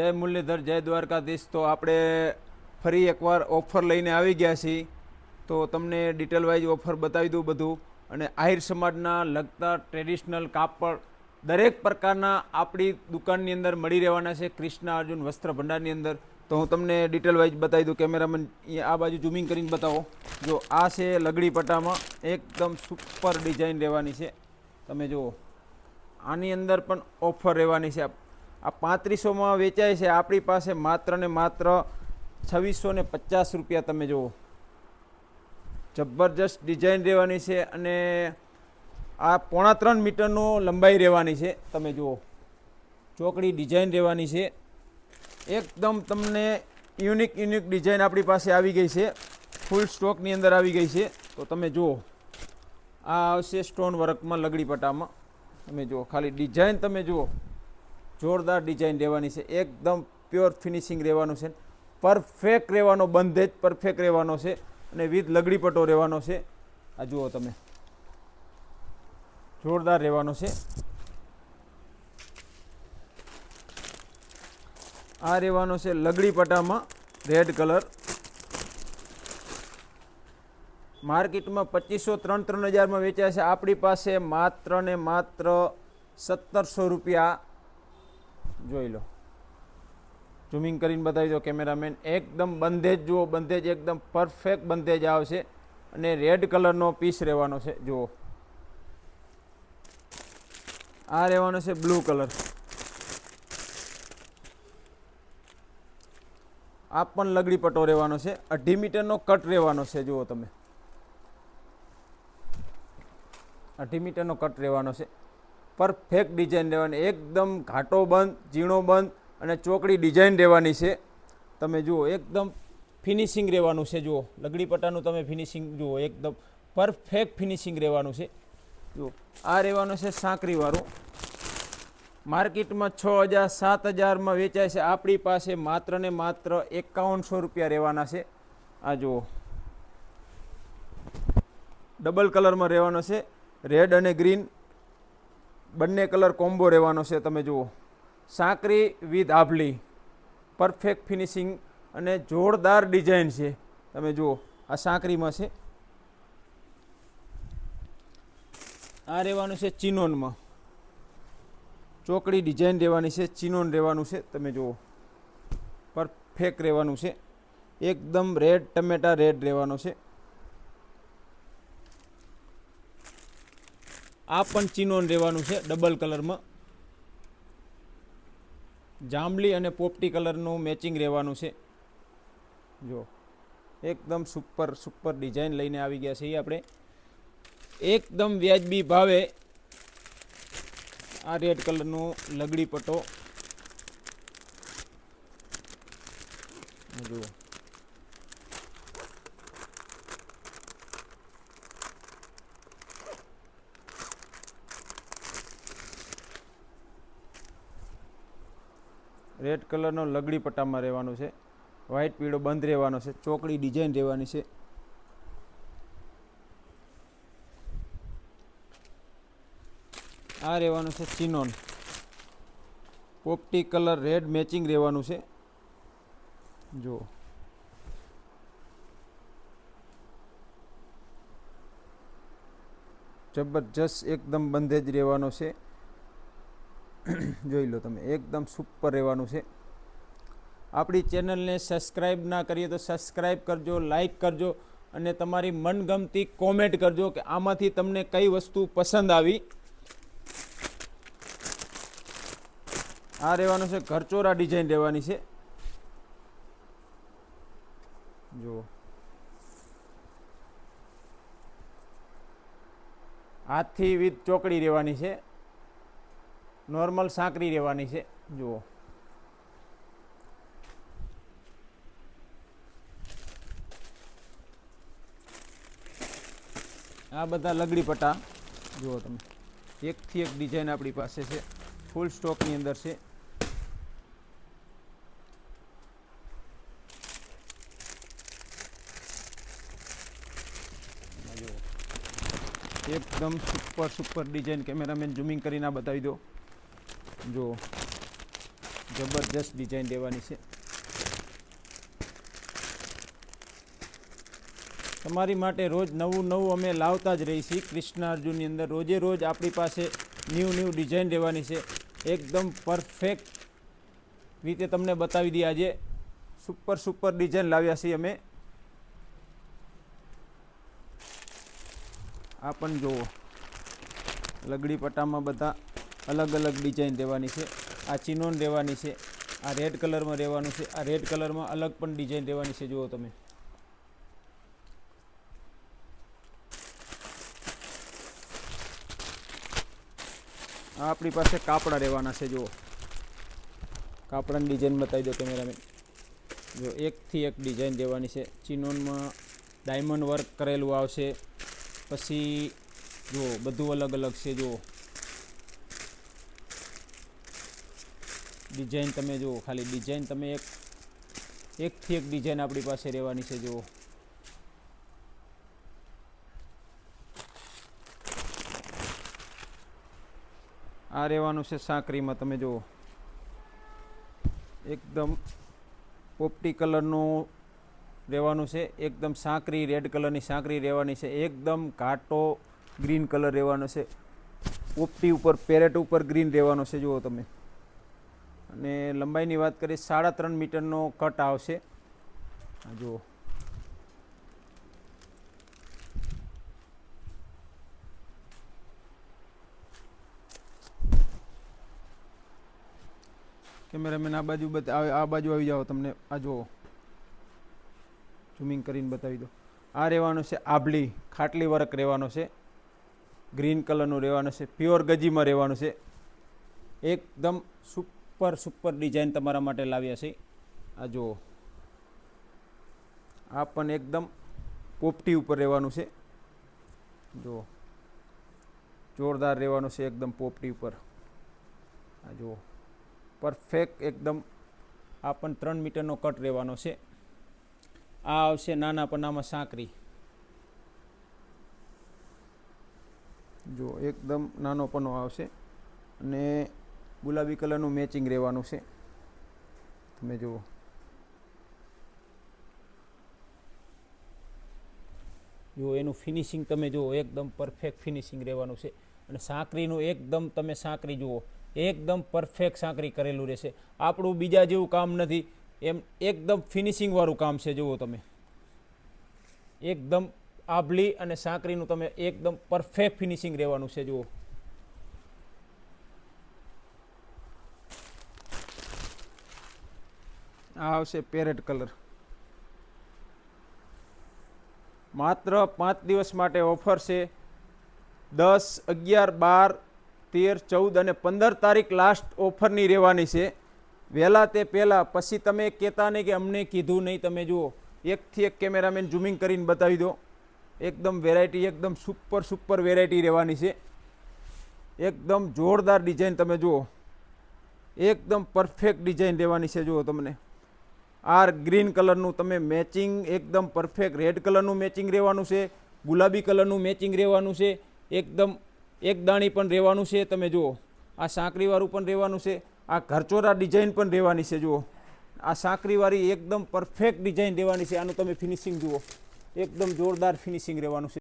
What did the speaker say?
જય મુરલીધર, જય દ્વારકાધીશ। તો આપણે ફરી એકવાર ઓફર લઈને આવી ગયા છીએ। તો તમને ડિટેલ વાઇઝ ઓફર બતાવી દઉં બધું। અને આહિર સમાજના લગતા ટ્રેડિશનલ કાપડ દરેક પ્રકારના આપણી દુકાનની અંદર મળી રહેવાના છે, કૃષ્ણા અર્જુન વસ્ત્ર ભંડારની અંદર। તો હું તમને ડિટેલ વાઇઝ બતાવી દઉં। કેમેરામેન આ બાજુ ઝૂમિંગ કરીને બતાવો। જો આ છે લગડી પટ્ટામાં એકદમ સુપર ડિઝાઇન રહેવાની છે, તમે જુઓ। આની અંદર પણ ઓફર રહેવાની છે। આ 3500માં વેચાય છે, આપણી પાસે માત્ર ને માત્ર 2650 રૂપિયા। તમે જુઓ, જબરજસ્ત ડિઝાઇન રહેવાની છે અને આ 3.5 મીટરનો લંબાઈ રહેવાની છે। તમે જુઓ, ચોકડી ડિઝાઇન રહેવાની છે, એકદમ તમને યુનિક ડિઝાઇન આપણી પાસે આવી ગઈ છે, ફૂલ સ્ટોકની અંદર આવી ગઈ છે। તો તમે જુઓ, આ આવશે સ્ટોન વર્કમાં લગડી પટ્ટામાં। તમે જુઓ, ખાલી ડિઝાઇન તમે જુઓ, જોરદાર ડિઝાઇન રહેવાની છે, એકદમ પ્યોર ફિનિશિંગ રહેવાનું છે, પરફેક્ટ રહેવાનો, બંધેજ પરફેક્ટ રહેવાનો છે અને વિથ લગડી પટ્ટો રહેવાનો છે। આ જુઓ તમે, જોરદાર રહેવાનો છે। આ રહેવાનો છે લગડી પટ્ટામાં રેડ કલર। માર્કેટમાં 2500-3000માં વેચાય છે, આપણી પાસે માત્ર ને માત્ર 1700 રૂપિયા। જોઈ લો, ઝૂમિંગ કરીને બતાવી દો કેમેરામેન। એકદમ બંધેજ જુઓ, બંધેજ એકદમ પરફેક્ટ બંધેજ આવશે અને રેડ કલરનો પીસ રહેવાનો છે। જુઓ, આ રહેવાનો છે બ્લુ કલર। આ પણ લગડી પટ્ટો રહેવાનો છે, 2.5 મીટરનો કટ રહેવાનો છે। જુઓ તમે, 2.5 મીટરનો કટ રહેવાનો છે, પરફેક્ટ ડિઝાઇન રહેવાની, એકદમ ઘાટો બંધ, ઝીણો બંધ અને ચોકડી ડિઝાઇન રહેવાની છે। તમે જુઓ, એકદમ ફિનિશિંગ રહેવાનું છે। જુઓ, લગડી પટ્ટાનું તમે ફિનિશિંગ જુઓ, એકદમ પરફેક્ટ ફિનિશિંગ રહેવાનું છે। જુઓ, આ રહેવાનું છે સાંકરીવાળું, માર્કેટમાં 6000-7000માં વેચાય છે, આપણી પાસે માત્ર ને માત્ર 5100 રૂપિયા રહેવાના છે। આ જુઓ, ડબલ કલરમાં રહેવાનો છે, રેડ અને ગ્રીન બંને કલર કોમ્બો રહેવાનો છે। તમે જુઓ, સાંકરી વિથ આભલી, પરફેક્ટ ફિનિશિંગ અને જોરદાર ડિઝાઇન છે। તમે જુઓ, આ સાંકરીમાં છે। આ રહેવાનું છે ચિનોનમાં, ચોકડી ડિઝાઇન રહેવાની છે, ચિનોન રહેવાનું છે। તમે જુઓ, પરફેક્ટ રહેવાનું છે, એકદમ રેડ ટમેટા રેડ રહેવાનો છે। આ પણ ચિનોન રહેવાનું છે, ડબલ કલરમાં, જાંબલી અને પોપટી કલરનું મેચિંગ રહેવાનું છે। જો એકદમ સુપર ડિઝાઇન લઈને આવી ગયા છીએ આપણે, એકદમ વ્યાજબી ભાવે। આ રેડ કલરનો લગડી પટ્ટો જુઓ, રેડ કલરનો લગડી પટ્ટામાં રહેવાનું છે, વ્હાઇટ પીળો બંધ રહેવાનો છે, ચોકડી ડિઝાઇન રહેવાની છે। આ રહેવાનું છે ચિનોન, પોપટી કલર રેડ મેચિંગ રહેવાનું છે। જુઓ, જબરજસ્ત એકદમ બંધેજ રહેવાનો છે। જોઈ લો તમે, એકદમ સુપર રહેવાનું છે। આપણી ચેનલને સબસ્ક્રાઈબ ના કરીએ તો સબસ્ક્રાઈબ કરજો, લાઈક કરજો અને તમારી મનગમતી કોમેન્ટ કરજો કે આમાંથી તમને કઈ વસ્તુ પસંદ આવી। આ રહેવાનું છે ઘરચોરા ડિઝાઇન રહેવાની છે। જુઓ, હાથથી વિથ ચોકડી રહેવાની છે, નોર્મલ સાંકરી રહેવાની છે। જુઓ, આ બધા લગડી પટ્ટા જુઓ તમે, એકથી એક ડિઝાઇન આપણી પાસે છે, ફૂલ સ્ટોકની અંદર છે। એકદમ સુપર ડિઝાઇન, કેમેરામેન ઝૂમિંગ કરીને બતાવી દો। જુઓ, જબરજસ્ત ડિઝાઇન દેવાની છે. તમારી માટે રોજ નવું નવું અમે લાવતા જ રહીએ છીએ. કૃષ્ણા અર્જુનની અંદર રોજે રોજ આપણી પાસે ન્યૂ ડિઝાઇન દેવાની છે. એકદમ પરફેક્ટ રીતે તમને બતાવી દઈએ. આજે સુપર ડિઝાઇન લાવ્યા છીએ અમે. આ પણ જુઓ, લગડી પટ્ટામાં બધા અલગ અલગ ડિઝાઇન દેવાની છે. આ ચિનોન દેવાની છે, આ રેડ કલરમાં રહેવાનું છે, આ રેડ કલરમાં અલગ પણ ડિઝાઇન દેવાની છે. જુઓ તમે, આ આપણી પાસે કાપડા રહેવાના છે. જુઓ, કાપડાની ડિઝાઇન બતાવી દો કેમેરામેન. જો એકથી એક ડિઝાઇન દેવાની છે. ચિનોનમાં ડાયમંડ વર્ક કરેલું આવશે. પછી જુઓ, બધું અલગ અલગ છે. જુઓ ડિઝાઇન તમે જુઓ, ખાલી ડિઝાઇન તમે એકથી એક ડિઝાઇન આપણી પાસે રહેવાની છે. જુઓ, આ રહેવાનું છે સાંકરીમાં. તમે જુઓ, એકદમ પોપટી કલરનું રહેવાનું છે. એકદમ સાંકરી રેડ કલરની સાંકરી રહેવાની છે. એકદમ ઘાટો ગ્રીન કલર રહેવાનો છે. પોપટી ઉપર પેરેટ ઉપર ગ્રીન રહેવાનો છે. જુઓ તમે. અને લંબાઈની વાત કરીએ 3.5 મીટરનો કટ આવશે. જુઓ, કેમેરામેન આ બાજુ આવી જાઓ. તમને આ જુઓ, ઝૂમિંગ કરીને બતાવી દો. આ રહેવાનું છે આભલી ખાટલી વર્ક રહેવાનો છે. ગ્રીન કલરનું રહેવાનું છે. પ્યોર ગજીમાં રહેવાનું છે. એકદમ સુપર ડિઝાઇન તમારા માટે લાવ્યા છે. આ જુઓ, આ પણ એકદમ પોપટી ઉપર રહેવાનું છે. જુઓ, જોરદાર રહેવાનું છે. એકદમ પોપટી ઉપર. આ જુઓ, પરફેક્ટ એકદમ. આ પણ 3 મીટરનો કટ રહેવાનો છે. આ આવશે નાના પન્નામાં સાંકરી. જો એકદમ નાનો પન્નો આવશે અને ગુલાબી કલરનું મેચિંગ રહેવાનું છે. તમે જુઓ, એનું ફિનિશિંગ તમે જુઓ, એકદમ પરફેક્ટ ફિનિશિંગ રહેવાનું છે. અને સાંકરીનું એકદમ તમે સાંકરી જુઓ, એકદમ પરફેક્ટ સાંકરી કરેલું રહેશે. આપણું બીજા જેવું કામ નથી, એમ એકદમ ફિનિશિંગવાળું કામ છે. જુઓ તમે, એકદમ આભલી અને સાંકરીનું તમે એકદમ પરફેક્ટ ફિનિશિંગ રહેવાનું છે. જુઓ, આ આવશે પેરેટ કલર. માત્ર 5 દિવસ માટે ઓફર છે. 10, 11, 12, 13, 14 અને 15 તારીખ લાસ્ટ ઓફરની રહેવાની છે. વહેલા તે પહેલાં. પછી તમે કહેતા નહીં કે અમને કીધું નહીં. તમે જુઓ, એકથી એક કેમેરામેન ઝૂમિંગ કરીને બતાવી દો. એકદમ વેરાયટી, એકદમ સુપર વેરાયટી રહેવાની છે. એકદમ જોરદાર ડિઝાઇન તમે જુઓ, એકદમ પરફેક્ટ ડિઝાઇન રહેવાની છે. જુઓ તમને, આ ગ્રીન કલરનું તમે મેચિંગ એકદમ પરફેક્ટ. રેડ કલરનું મેચિંગ રહેવાનું છે. ગુલાબી કલરનું મેચિંગ રહેવાનું છે. એકદમ એક દાણી પણ રહેવાનું છે. તમે જુઓ, આ સાંકરીવાળું પણ રહેવાનું છે. આ ઘરચોરા ડિઝાઇન પણ રહેવાની છે. જુઓ, આ સાંકરીવાળી એકદમ પરફેક્ટ ડિઝાઇન રહેવાની છે. આનું તમે ફિનિશિંગ જુઓ, એકદમ જોરદાર ફિનિશિંગ રહેવાનું છે.